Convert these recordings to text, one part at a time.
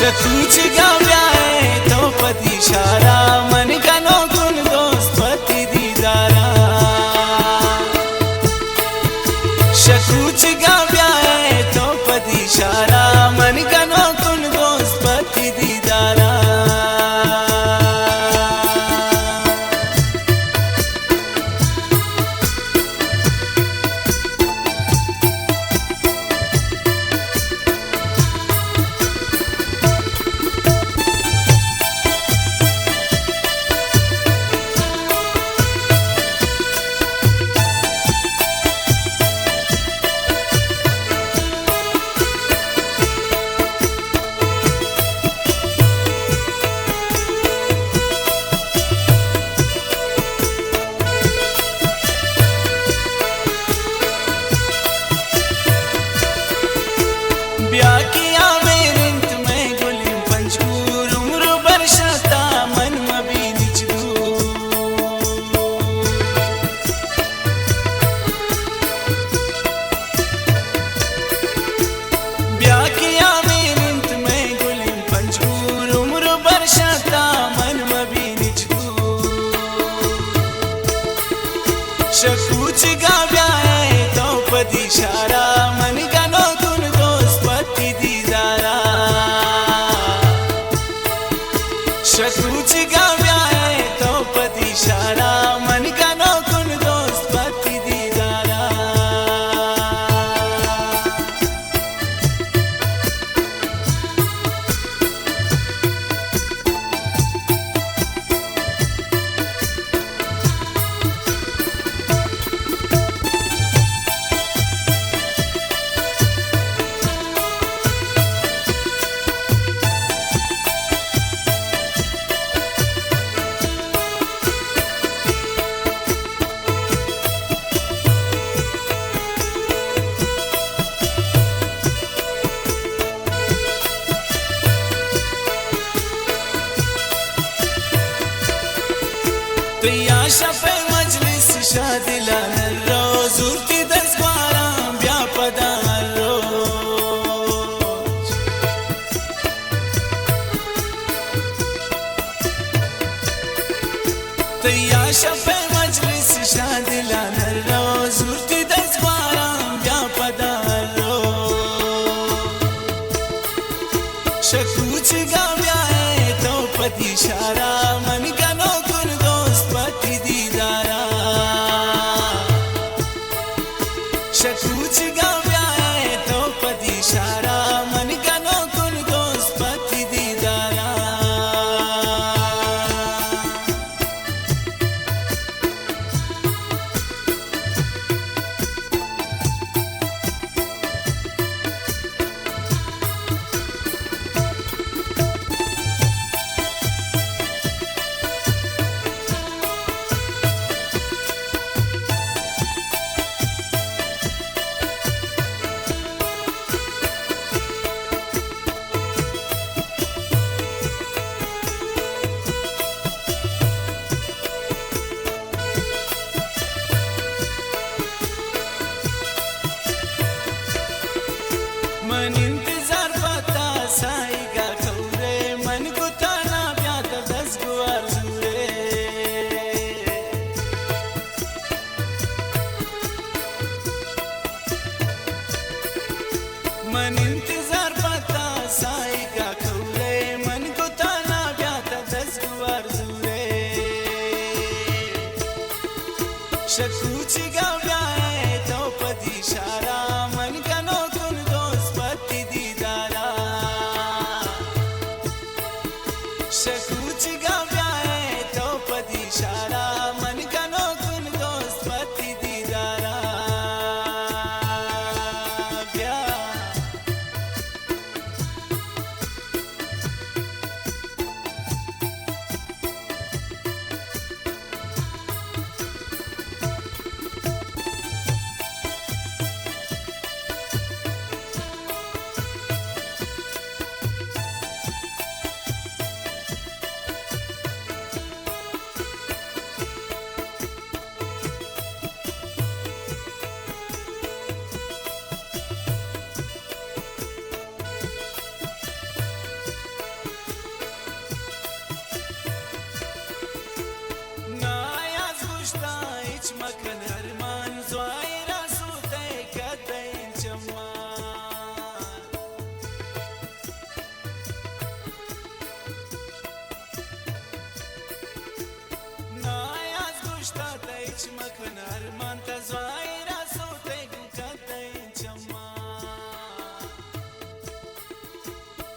शकूच गाव्याय तो पती इशारा मन गनो गुण दोस्त पति दीदारा शकूच गाव्याय तो पति इशारा मन गनो गुण दोस्त पति दीदारा शकूच गाव्याय तो पति इशारा मन गनो गुण दोस्त पति दीदारा शकूच गाव्याय तो पति इशारा मन गनो गुण दोस्त पति दीदारा या शफे मजलिस शादिला रोज उर्ती दस बारा व्यापदा रोज या शफे मजलिस शादिला रोज उर्ती दस बारा व्यापदा रोज शकूच गाव्याय तो पति इशारा मन गनो गुण दोस्त पति दीदारा शकूच गाव्याय तो पति इशारा मन गनो गुण दोस्त पति दीदारा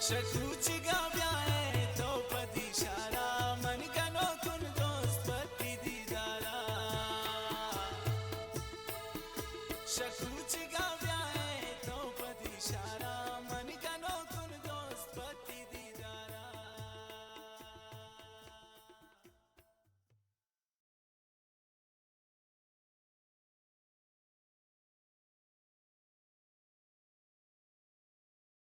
शकूच गा ब्याए तो पदी इशारा मन गनो तुन दोस्त पति दीदारा शकूच गा